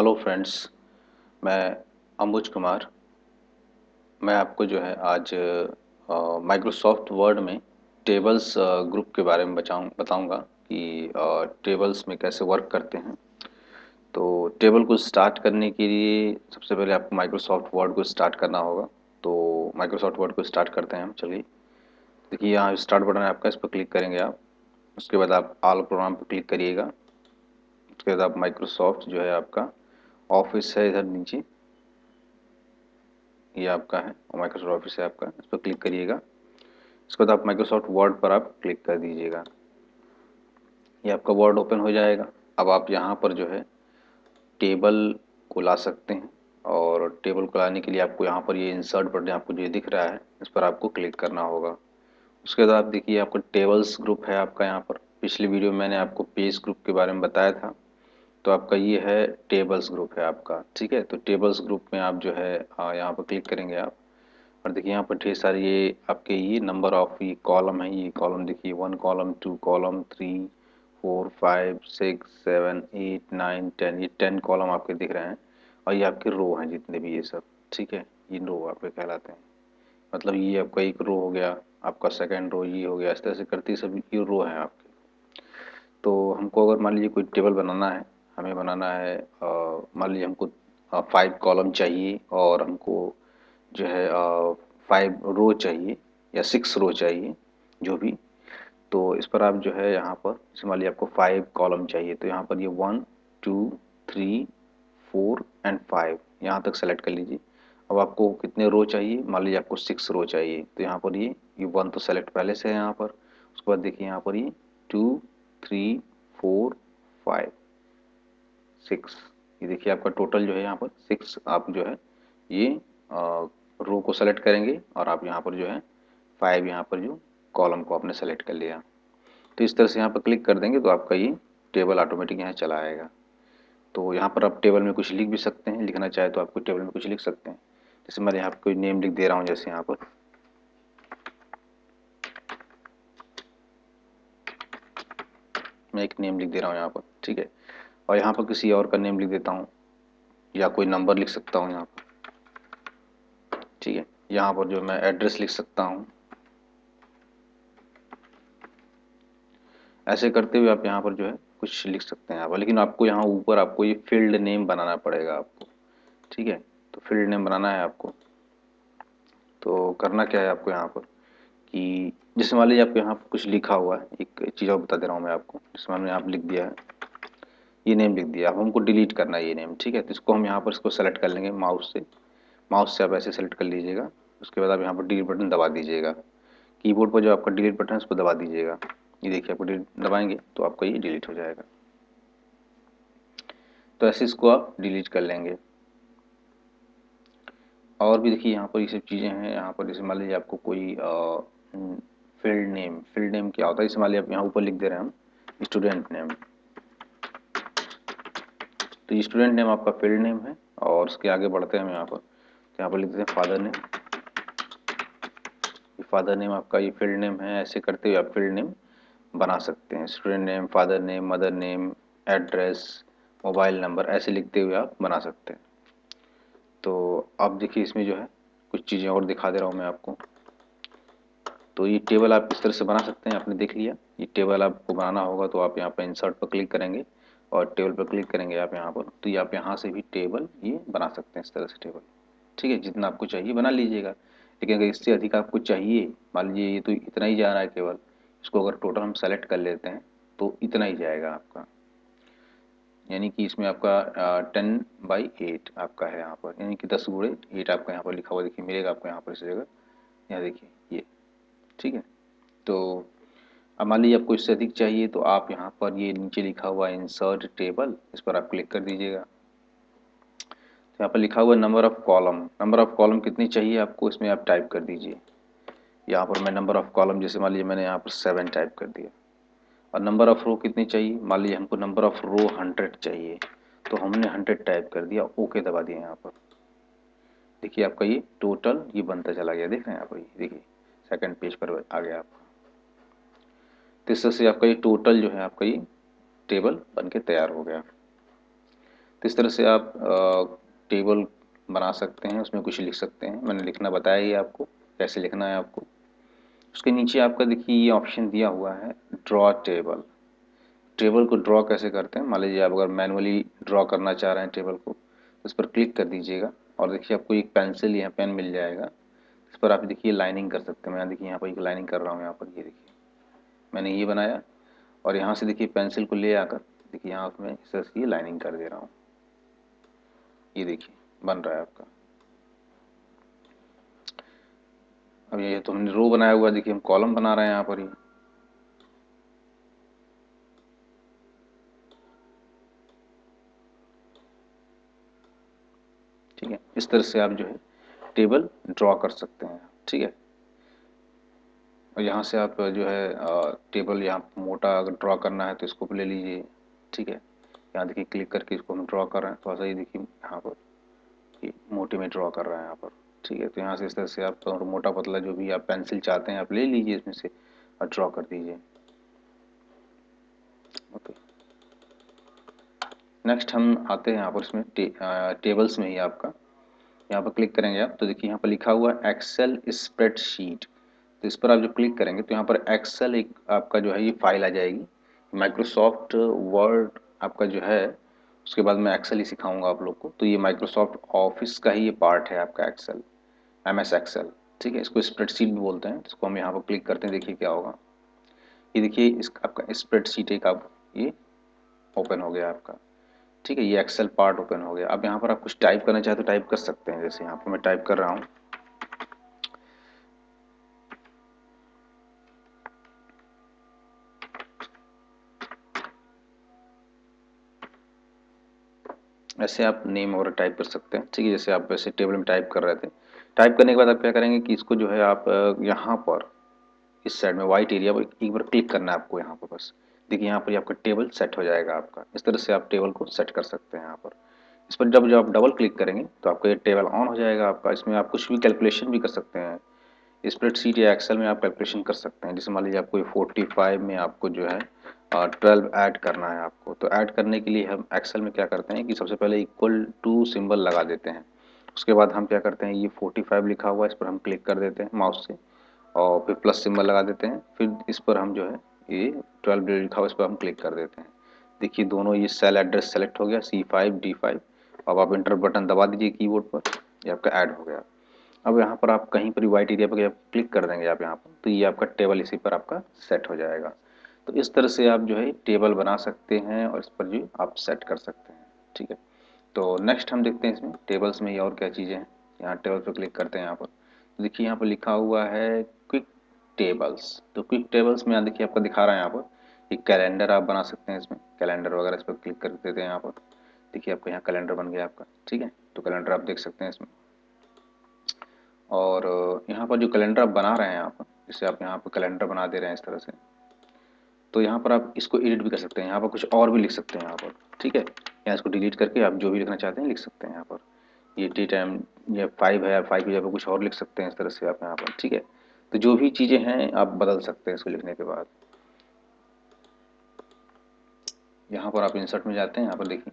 Hello friends. मैं अंबुज कुमार। मैं आपको जो है आज माइक्रोसॉफ्ट वर्ड में टेबल्स ग्रुप के बारे में बताऊंगा कि टेबल्स में कैसे वर्क करते हैं। तो टेबल को स्टार्ट करने के लिए सबसे पहले आपको माइक्रोसॉफ्ट वर्ड को स्टार्ट करना होगा। तो माइक्रोसॉफ्ट वर्ड को स्टार्ट करते हैं हम। चलिए, देखिए यहाँ स्टार्ट बटन है आपका, इस पर क्लिक करेंगे आप। उसके बाद आप ऑल प्रोग्राम पर क्लिक करिएगा। उसके बाद आप माइक्रोसॉफ्ट जो है आपका ऑफिस है इधर नीचे, ये आपका है और माइक्रोसॉफ्ट ऑफिस है आपका, इस पर क्लिक करिएगा। इसके बाद आप माइक्रोसॉफ्ट वर्ड पर आप क्लिक कर दीजिएगा, ये आपका वर्ड ओपन हो जाएगा। अब आप यहाँ पर जो है टेबल को ला सकते हैं, और टेबल को लाने के लिए आपको यहाँ पर ये इंसर्ट बटन आपको जो दिख रहा है इस पर आपको क्लिक करना होगा। उसके बाद आप देखिए आपका टेबल्स ग्रुप है आपका यहाँ पर। पिछली वीडियो में मैंने आपको पेज ग्रुप के बारे में बताया था, तो आपका ये है टेबल्स ग्रुप है आपका। ठीक है, तो टेबल्स ग्रुप में आप जो है यहाँ पर क्लिक करेंगे आप, और देखिए यहाँ पर ढेर सारे ये आपके ये नंबर ऑफ ये कॉलम है। ये कॉलम देखिए, 1 कॉलम, 2 कॉलम, 3 4 5 6 7 8 9 10, ये 10 कॉलम आपके दिख रहे हैं। और ये आपके रो हैं जितने भी ये सब। ठीक है, ये रो आपके कहलाते हैं। मतलब ये आपका एक रो हो गया, आपका सेकंड रो ये हो गया, इस तरह से करती सब ये रो हैं आपके। तो हमको अगर मान लीजिए कोई टेबल बनाना है, हमें बनाना है मान लीजिए हमको 5 कॉलम चाहिए, और हमको जो है 5 रो चाहिए या 6 रो चाहिए, जो भी। तो इस पर आप जो है यहाँ पर जैसे मान लीजिए आपको 5 कॉलम चाहिए, तो यहाँ पर ये 1 2 3 4 एंड 5 यहाँ तक सेलेक्ट कर लीजिए। अब आपको कितने रो चाहिए, मान लीजिए आपको 6 रो चाहिए, तो यहाँ पर ये 1 तो सेलेक्ट पहले से है यहाँ पर। उसके बाद देखिए यहाँ पर ये 2 3 4 5 6, ये देखिए आपका टोटल जो है यहाँ पर 6। आप जो है ये रो को सेलेक्ट करेंगे, और आप यहाँ पर जो है 5 यहाँ पर जो कॉलम को आपने सेलेक्ट कर लिया। तो इस तरह से यहाँ पर क्लिक कर देंगे तो आपका ये टेबल ऑटोमेटिक यहाँ चला आएगा। तो यहाँ पर आप टेबल में कुछ लिख भी सकते हैं, लिखना चाहे तो आप कोई टेबल में कुछ लिख सकते हैं। जैसे मैं यहाँ पर कोई नेम लिख दे रहा हूँ, जैसे यहाँ पर मैं एक नेम लिख दे रहा हूँ यहाँ पर। ठीक है, और यहाँ पर किसी और का नेम लिख देता हूँ, या कोई नंबर लिख सकता हूँ यहाँ पर। ठीक है, यहाँ पर जो मैं एड्रेस लिख सकता हूँ। ऐसे करते हुए आप यहाँ पर जो है कुछ लिख सकते हैं आप, लेकिन आपको यहाँ ऊपर आपको ये फील्ड नेम बनाना पड़ेगा आपको। ठीक है, तो फील्ड नेम बनाना है आपको। तो करना क्या है आपको यहाँ पर कि जैसे मान लीजिए आपको यहाँ पर कुछ लिखा हुआ है, एक चीज़ और बता दे रहा हूँ मैं आपको। जैसे मैंने यहाँ पर लिख दिया है, ये नेम लिख दिया, अब हमको डिलीट करना है ये नेम। ठीक है, तो इसको हम यहाँ पर इसको सेलेक्ट कर लेंगे माउस से। माउस से आप ऐसे सेलेक्ट कर लीजिएगा। उसके बाद आप यहाँ पर डिलीट बटन दबा दीजिएगा। कीबोर्ड पर जो आपका डिलीट बटन है उस पर दबा दीजिएगा। ये देखिए आपको डिलीट दबाएंगे तो आपका ये डिलीट हो जाएगा। तो ऐसे इसको आप डिलीट कर लेंगे। और भी देखिए यहाँ पर ये सब चीज़ें हैं। यहाँ पर जैसे मान लीजिए आपको कोई फील्ड नेम क्या होता है, जैसे मान लीजिए आप यहाँ ऊपर लिख दे रहे हैं हम स्टूडेंट नेम। तो स्टूडेंट नेम आपका फील्ड नेम है, और उसके आगे बढ़ते हैं हम यहाँ पर। तो यहाँ पर लिख देते हैं फादर नेम। फादर नेम आपका ये फील्ड नेम है। ऐसे करते हुए आप फील्ड नेम बना सकते हैं। Student name, father name, mother name, address, mobile number, ऐसे लिखते हुए आप बना सकते हैं। तो अब देखिए इसमें जो है कुछ चीज़ें और दिखा दे रहा हूँ मैं आपको। तो ये टेबल आप इस तरह से बना सकते हैं। आपने देख लिया, ये टेबल आपको बनाना होगा तो आप यहाँ पर इंसर्ट पर क्लिक करेंगे, और टेबल पर क्लिक करेंगे आप यहाँ पर, तो ये आप यहाँ से भी टेबल ये बना सकते हैं इस तरह से टेबल। ठीक है, जितना आपको चाहिए बना लीजिएगा। लेकिन अगर इससे अधिक आपको चाहिए, मान लीजिए ये तो इतना ही जा रहा है केवल, इसको अगर टोटल हम सेलेक्ट कर लेते हैं तो इतना ही जाएगा आपका। यानी कि इसमें आपका 10/8 आपका है यहाँ पर, यानी कि 10 × 8 आपका यहाँ पर लिखा हुआ देखिए मिलेगा आपको यहाँ पर इस जगह। यहाँ देखिए ये। ठीक है, तो अब मान लीजिए आपको इससे अधिक चाहिए तो आप यहाँ पर ये नीचे लिखा हुआ इंसर्ट टेबल, इस पर आप क्लिक कर दीजिएगा। तो यहाँ पर लिखा हुआ number of column, number of column कितनी चाहिए आपको इसमें आप टाइप कर दीजिए। यहाँ पर मैं नंबर ऑफ कॉलम जैसे मान लीजिए मैंने यहाँ पर 7 टाइप कर दिया। और नंबर ऑफ रो कितनी चाहिए, मान लीजिए हमको नंबर ऑफ रो 100 चाहिए, तो हमने 100 टाइप कर दिया, ओके दबा दिया। यहाँ पर देखिए आपका ये टोटल ये बनता चला गया, देख रहे हैं आप, ये देखिए सेकंड पेज पर आ गया आपका। तो इस तरह से आपका ये टोटल जो है आपका ये टेबल बन के तैयार हो गया। तो इस तरह से आप टेबल बना सकते हैं, उसमें कुछ लिख सकते हैं। मैंने लिखना बताया ही आपको कैसे लिखना है आपको। उसके नीचे आपका देखिए ये ऑप्शन दिया हुआ है ड्रॉ टेबल। टेबल को ड्रॉ कैसे करते हैं, मान लीजिए आप अगर मैनुअली ड्रॉ करना चाह रहे हैं टेबल को, तो इस पर क्लिक कर दीजिएगा और देखिए आपको एक पेंसिल या पेन मिल जाएगा। इस पर आप देखिए लाइनिंग कर सकते हैं। मैं देखिए यहाँ पर एक लाइनिंग कर रहा हूँ। यहाँ पर ये देखिए मैंने ये बनाया और यहाँ से देखिए पेंसिल को ले आकर देखिए यहाँ मैं इस तरह से ये लाइनिंग कर दे रहा हूँ। ये देखिए बन रहा है आपका। अब ये तो हमने रो बनाया हुआ, देखिए हम कॉलम बना रहे हैं यहाँ पर ही। ठीक है, इस तरह से आप जो है टेबल ड्रॉ कर सकते हैं। ठीक है, और यहाँ से आप जो है टेबल यहाँ मोटा अगर ड्रॉ करना है तो इसको ले लीजिए। ठीक है, यहाँ देखिए क्लिक करके इसको हम ड्रॉ कर रहे हैं, थोड़ा सा ये देखिए यहाँ पर ये मोटे में ड्रॉ कर रहे हैं यहाँ पर। ठीक है, तो यहाँ से इस तरह से आप तो मोटा पतला जो भी आप पेंसिल चाहते हैं आप ले लीजिए इसमें से और ड्रॉ कर दीजिए। ओके, नेक्स्ट हम आते हैं यहाँ पर इसमें टेबल्स में ही आपका यहाँ पर क्लिक करेंगे आप तो देखिए यहाँ पर लिखा हुआ है एक्सेल स्प्रेडशीट। तो इस पर आप जो क्लिक करेंगे तो यहाँ पर एक्सेल एक आपका जो है ये फाइल आ जाएगी। माइक्रोसॉफ्ट वर्ड आपका जो है, उसके बाद मैं एक्सेल ही सिखाऊंगा आप लोग को। तो ये माइक्रोसॉफ्ट ऑफिस का ही ये पार्ट है आपका एक्सेल, MS एक्सेल। ठीक है, इसको स्प्रेडशीट भी बोलते हैं। इसको हम यहाँ पर क्लिक करते हैं, देखिए क्या होगा। ये देखिए इस आपका स्प्रेडशीट एक आप ये ओपन हो गया आपका। ठीक है, ये एक्सेल पार्ट ओपन हो गया। अब यहाँ पर आप कुछ टाइप करना चाहे तो टाइप कर सकते हैं। जैसे यहाँ पर मैं टाइप कर रहा हूँ, ऐसे आप नेम वगैरह टाइप कर सकते हैं। ठीक है, जैसे आप वैसे टेबल में टाइप कर रहे थे। टाइप करने के बाद आप क्या करेंगे कि इसको जो है आप यहाँ पर इस साइड में व्हाइट एरिया पर एक बार क्लिक करना है आपको यहाँ पर बस। देखिए यहाँ पर आपका टेबल सेट हो जाएगा आपका। इस तरह से आप टेबल को सेट कर सकते हैं यहाँ पर। इस पर जब जब आप डबल क्लिक करेंगे तो आपका ये टेबल ऑन हो जाएगा आपका। इसमें आप कुछ भी कैलकुलेशन भी कर सकते हैं। स्प्रेडशीट या एक्सेल में आप कैलकुलेशन कर सकते हैं। जैसे मान लीजिए आपको 45 में आपको जो है 12 ऐड करना है आपको, तो ऐड करने के लिए हम एक्सेल में क्या करते हैं कि सबसे पहले इक्वल टू सिंबल लगा देते हैं। उसके बाद हम क्या करते हैं, ये 45 लिखा हुआ है इस पर हम क्लिक कर देते हैं माउस से और फिर प्लस सिंबल लगा देते हैं। फिर इस पर हम जो है ये 12 लिखा हुआ इस पर हम क्लिक कर देते हैं। देखिए दोनों ये सेल एड्रेस सेलेक्ट हो गया C5 D5। अब आप इंटर बटन दबा दीजिए कीबोर्ड पर, ये आपका ऐड हो गया। अब यहाँ पर आप कहीं पर भी व्हाइट एरिया पर क्लिक कर देंगे आप यहाँ पर, तो ये आपका टेबल इसी पर आपका सेट हो जाएगा। तो इस तरह से आप जो है टेबल बना सकते हैं और इस पर जो आप सेट कर सकते हैं। ठीक है, तो नेक्स्ट हम देखते हैं इसमें टेबल्स में ये और क्या चीज़ें हैं। यहाँ टेबल पर क्लिक करते हैं यहाँ पर, तो देखिए यहाँ पर लिखा हुआ है क्विक टेबल्स। तो क्विक टेबल्स में यहाँ देखिए आपको दिखा रहा है यहाँ पर एक कैलेंडर आप बना सकते हैं। इसमें कैलेंडर वगैरह इस पर क्लिक कर देते हैं यहाँ पर, देखिए आपका यहाँ कैलेंडर बन गया आपका। ठीक है, तो कैलेंडर आप देख सकते हैं इसमें। और यहाँ पर जो कैलेंडर आप बना रहे हैं यहाँ पर, जैसे आप यहाँ पर कैलेंडर बना दे रहे हैं इस तरह से, तो यहाँ पर आप इसको एडिट भी कर सकते हैं। यहाँ पर कुछ और भी लिख सकते हैं यहाँ पर। ठीक है, या इसको डिलीट करके आप जो भी लिखना चाहते हैं लिख सकते हैं यहाँ पर। ये टी टाइम या 5 है, 5 की जगह कुछ और लिख सकते हैं इस तरह से आप यहाँ पर। ठीक है, तो जो भी चीज़ें हैं आप बदल सकते हैं इसको लिखने के बाद। यहाँ पर आप इंसर्ट में जाते हैं, यहाँ पर देखिए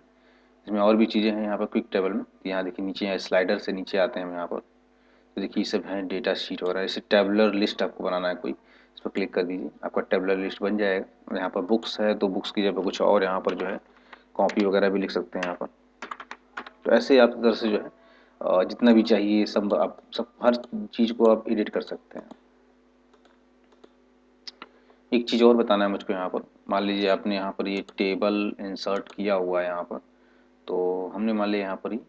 इसमें और भी चीज़ें हैं यहाँ पर क्विक टेबल में। यहाँ देखिए नीचे यहाँ स्लाइडर से नीचे आते हैं हम यहाँ पर, तो देखिए ये सब है डेटा शीट वगैरह। जैसे टेबुलर लिस्ट आपको बनाना है कोई, इस पर क्लिक कर दीजिए, आपका टेबुलर लिस्ट बन जाएगा। और यहाँ पर बुक्स है तो बुक्स की जगह कुछ और यहाँ पर जो है कॉपी वगैरह भी लिख सकते हैं यहाँ पर। तो ऐसे आप तरह से जो है जितना भी चाहिए सब आप सब हर चीज़ को आप एडिट कर सकते हैं। एक चीज़ और बताना है मुझको यहाँ पर, मान लीजिए आपने यहाँ पर ये टेबल इंसर्ट किया हुआ है यहाँ पर, तो हमने मान लिया यहाँ पर ही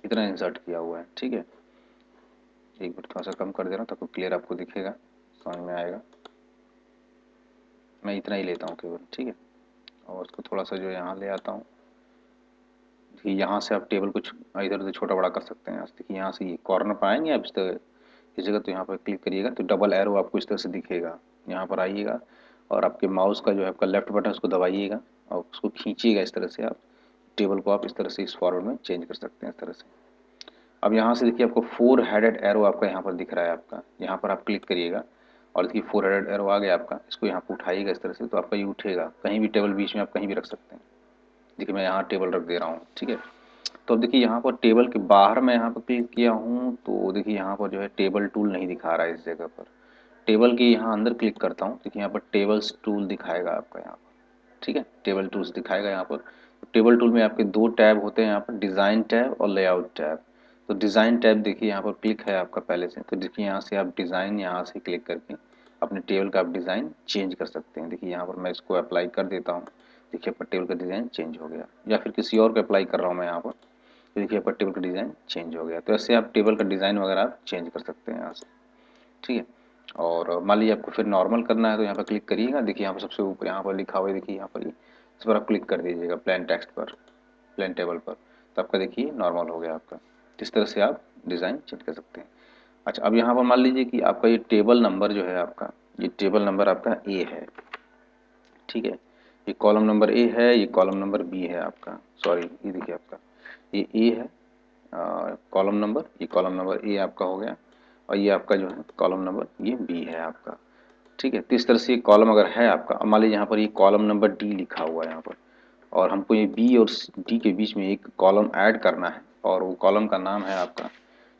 इतना इंसर्ट किया हुआ है। ठीक है, एक मिनट थोड़ा सा कम कर दे रहा हूँ ताकि क्लियर आपको दिखेगा, समझ में आएगा। मैं इतना ही लेता हूँ केवल। ठीक है, और उसको थोड़ा सा जो यहाँ ले आता हूँ। देखिए यहाँ से आप टेबल कुछ इधर उधर छोटा बड़ा कर सकते हैं। देखिए यहाँ से ये कॉर्नर पर आएंगे आप इस जगह, तो यहाँ पर क्लिक करिएगा तो डबल एरो आपको इस तरह से दिखेगा। यहाँ पर आइएगा और आपके माउस का जो है आपका लेफ्ट बटन उसको दबाइएगा और उसको खींचिएगा इस तरह से। आप टेबल को आप इस तरह से इस फॉर्मेट में चेंज कर सकते हैं इस तरह से। अब यहाँ से देखिए आपको 4 हेडेड एरो आपका यहाँ पर दिख रहा है आपका, यहाँ पर आप क्लिक करिएगा और देखिए 4 हेडेड एरो आ गया आपका। इसको यहाँ पर उठाइएगा इस तरह से, तो आपका ये उठेगा। कहीं भी टेबल बीच में आप कहीं भी रख सकते हैं। देखिए मैं यहाँ टेबल रख दे रहा हूँ। ठीक है, तो अब देखिए यहाँ पर टेबल के बाहर मैं यहाँ पर क्लिक किया हूँ तो देखिए यहाँ पर जो है टेबल टूल नहीं दिखा रहा है इस जगह पर। टेबल के यहाँ अंदर क्लिक करता हूँ, देखिए यहाँ पर टेबल्स टूल दिखाएगा आपका यहाँ पर, ठीक है, टेबल टूल्स दिखाएगा यहाँ पर। टेबल टूल में आपके दो टैब होते हैं यहाँ पर, डिज़ाइन टैब और लेआउट टैब। तो डिज़ाइन टैब देखिए यहाँ पर क्लिक है आपका पहले से, तो देखिए यहाँ से आप डिज़ाइन यहाँ से क्लिक करके अपने टेबल का आप डिज़ाइन चेंज कर सकते हैं। देखिए यहाँ पर मैं इसको अप्लाई कर देता हूँ, देखिए आपका टेबल का डिज़ाइन चेंज हो गया, या फिर किसी और को अप्लाई कर रहा हूँ मैं यहाँ पर, तो देखिए आपका टेबल का डिज़ाइन चेंज हो गया। तो ऐसे आप टेबल का डिज़ाइन वगैरह आप चेंज कर सकते हैं यहाँ से, ठीक है। और मान लीजिए आपको फिर नॉर्मल करना है तो यहाँ पर क्लिक करिएगा, देखिए यहाँ पर सबसे ऊपर यहाँ पर लिखा हुआ है, देखिए यहाँ पर इस पर आप क्लिक कर दीजिएगा प्लेन टेक्स्ट पर, प्लेन टेबल पर, तो आपका देखिए नॉर्मल हो गया आपका। इस तरह से आप डिज़ाइन चेंज कर सकते हैं। अच्छा, अब यहाँ पर मान लीजिए कि आपका ये टेबल नंबर जो है आपका, ये टेबल नंबर आपका ए है, ठीक है, ये कॉलम नंबर ए है, ये कॉलम नंबर बी है आपका, सॉरी ये देखिए आपका ये ए है कॉलम नंबर, ये कॉलम नंबर ए आपका हो गया, और ये आपका जो है कॉलम नंबर ये बी है आपका, ठीक है। तो इस तरह से कॉलम अगर है आपका, अब मान लीजिए यहाँ पर ये कॉलम नंबर डी लिखा हुआ है यहाँ पर, और हमको ये बी और डी के बीच में एक कॉलम ऐड करना है, और वो कॉलम का नाम है आपका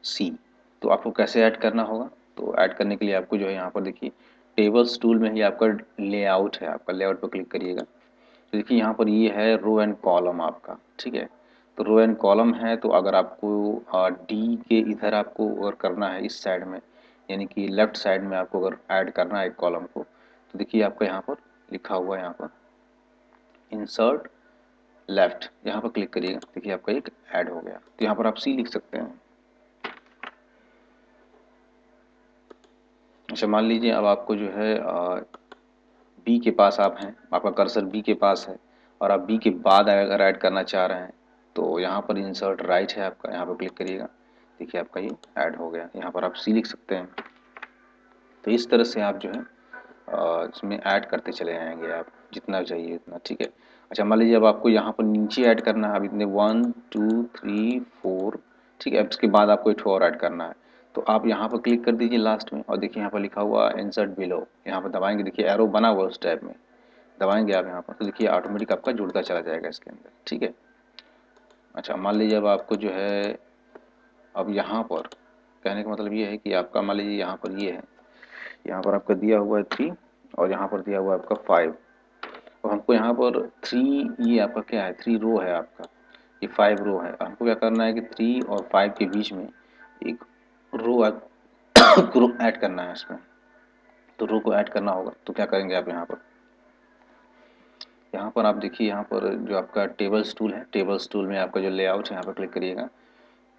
सी। तो आपको कैसे ऐड करना होगा, तो ऐड करने के लिए आपको जो है यहाँ पर देखिए टेबल्स टूल में ही आपका लेआउट है, आपका लेआउट पर क्लिक करिएगा, तो देखिए यहाँ पर ये है रो एंड कॉलम आपका, ठीक है। तो रो एंड कॉलम है, तो अगर आपको डी के इधर आपको अगर करना है इस साइड में, यानी कि लेफ्ट साइड में आपको अगर ऐड करना है एक कॉलम को, तो देखिए आपका यहाँ पर लिखा हुआ है यहाँ पर इंसर्ट लेफ्ट, यहाँ पर क्लिक करिएगा, देखिए आपका एक ऐड हो गया। तो यहाँ पर आप सी लिख सकते हैं। अच्छा, मान लीजिए अब आपको जो है बी के पास आप हैं, आपका कर्सर बी के पास है, और आप बी के बाद अगर ऐड करना चाह रहे हैं, तो यहाँ पर इंसर्ट राइट है आपका, यहाँ पर क्लिक करिएगा, देखिए आपका ये ऐड हो गया। यहाँ पर आप सी लिख सकते हैं। तो इस तरह से आप जो है इसमें ऐड करते चले जाएंगे आप जितना चाहिए उतना, ठीक है। अच्छा, मान लीजिए अब आपको यहाँ पर नीचे ऐड करना है, अब इतने 1 2 3 4, ठीक है। अब इसके बाद आपको एक और ऐड करना है, तो आप यहाँ पर क्लिक कर दीजिए लास्ट में, और देखिए यहाँ पर लिखा हुआ इंसर्ट बिलो, यहाँ पर दबाएंगे, देखिए एरो बना हुआ उस टैब में, दबाएंगे आप यहाँ पर, तो देखिए ऑटोमेटिक आपका जुड़ता चला जाएगा इसके अंदर, ठीक है। अच्छा, मान लीजिए अब आपको जो है अब यहाँ पर कहने का मतलब ये है कि आपका मान लीजिए यहाँ पर ये है, यहाँ पर आपका दिया हुआ है 3, और यहाँ पर दिया हुआ है आपका 5, और हमको यहाँ पर 3, ये आपका क्या है 3 रो है आपका, ये 5 रो है, हमको क्या करना है कि 3 और 5 के बीच में एक रो को ऐड करना है इसमें। तो रो को ऐड करना होगा, तो क्या करेंगे आप यहाँ पर आप देखिए, यहाँ पर जो आपका टेबल्स टूल है, टेबल्स टूल में आपका जो लेआउट है यहाँ पर क्लिक करिएगा,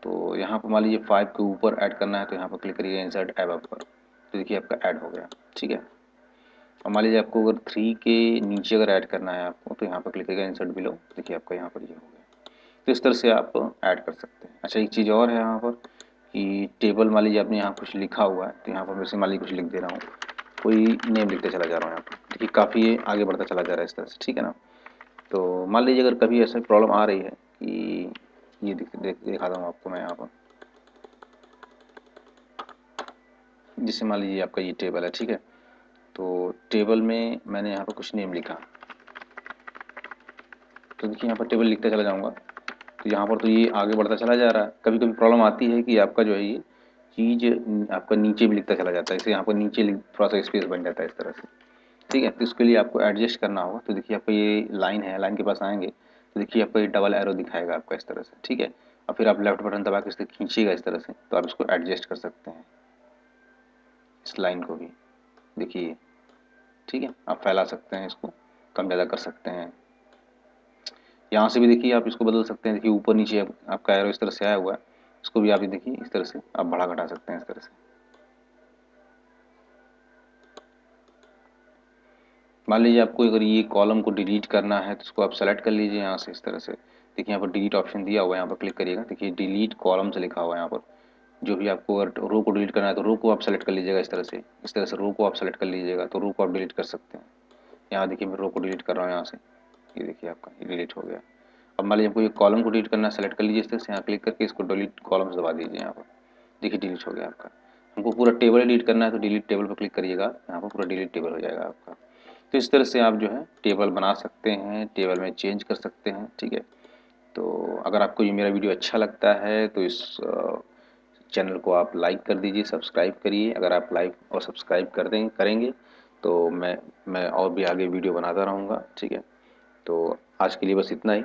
तो यहाँ पर मान लीजिए 5 के ऊपर ऐड करना है, तो यहाँ पर क्लिक करिएगा इंसर्ट अबव पर, तो देखिए आपका ऐड हो गया, ठीक है। और मान लीजिए आपको अगर 3 के नीचे अगर ऐड करना है आपको, तो यहाँ पर क्लिक करिएगा इंसर्ट बिलो, देखिए आपका यहाँ पर ये हो गया। तो इस तरह से आप ऐड कर सकते हैं। अच्छा, एक चीज़ और है यहाँ पर कि टेबल मान लीजिए आपने यहाँ कुछ लिखा हुआ है, तो यहाँ पर वैसे मान लीजिए कुछ लिख दे रहा हूँ, कोई नेम लिखते चला जा रहा हूँ यहाँ पर, देखिए काफ़ी आगे बढ़ता चला जा रहा है इस तरह से, ठीक है ना। तो मान लीजिए अगर कभी ऐसा प्रॉब्लम आ रही है कि ये दिखाता हूँ आपको मैं यहाँ पर, जिससे मान लीजिए आपका ये टेबल है, ठीक है। तो टेबल में मैंने यहाँ पर कुछ नेम लिखा, तो देखिए यहाँ पर टेबल लिखता चला जाऊँगा, तो यहाँ पर तो ये आगे बढ़ता चला जा रहा है। कभी कभी प्रॉब्लम आती है कि आपका जो है ये चीज़ आपका नीचे भी लिखता चला जाता है, इसे यहाँ पर नीचे थोड़ा सा स्पेस बन जाता है इस तरह से, ठीक है। तो इसके लिए आपको एडजस्ट करना होगा। तो देखिए आपका ये लाइन है, लाइन के पास आएंगे तो देखिए आपका ये डबल एरो दिखाएगा आपका इस तरह से, ठीक है। और फिर आप लेफ्ट बटन दबा के इसे खींचिएगा इस तरह से, तो आप इसको एडजस्ट कर सकते हैं, इस लाइन को भी देखिए, ठीक है। आप फैला सकते हैं, इसको कम ज़्यादा कर सकते हैं। यहाँ से भी देखिए आप इसको बदल सकते हैं, देखिए ऊपर नीचे आपका एरो इस तरह से आया हुआ है, इसको भी आप ये देखिए इस तरह से आप बढ़ा घटा सकते हैं इस तरह से। मान लीजिए आपको अगर ये कॉलम को डिलीट करना है, तो इसको आप सेलेक्ट कर लीजिए यहाँ से इस तरह से, देखिए यहाँ पर डिलीट ऑप्शन दिया हुआ है, यहाँ पर क्लिक करिएगा, देखिए डिलीट कॉलम से लिखा हुआ है यहाँ पर। जो भी आपको अगर रो को डिलीट करना है तो रो को आप सेलेक्ट कर लीजिएगा इस तरह से रो को आप सेलेक्ट कर लीजिएगा, तो रो को आप डिलीट कर सकते हैं। यहाँ देखिए मैं रो को डिलीट कर रहा हूँ यहाँ से, ये देखिए आपका ये डिलीट हो गया। अब मान लीजिए आपको ये कॉलम को डिलीट करना है, सेलेक्ट कर लीजिए इस तरह से, यहाँ क्लिक करके इसको डिलीट कॉलम्स दबा दीजिए यहाँ पर, देखिए डिलीट हो गया आपका। हमको पूरा टेबल डिलीट करना है तो डिलीट टेबल पर क्लिक करिएगा, यहाँ पर पूरा डिलीट टेबल हो जाएगा आपका। तो इस तरह से आप जो है टेबल बना सकते हैं, टेबल में चेंज कर सकते हैं, ठीक है। तो अगर आपको ये मेरा वीडियो अच्छा लगता है तो इस चैनल को आप लाइक कर दीजिए, सब्सक्राइब करिए। अगर आप लाइक और सब्सक्राइब करेंगे तो मैं और भी आगे वीडियो बनाता रहूँगा। ठीक है, तो आज के लिए बस इतना ही।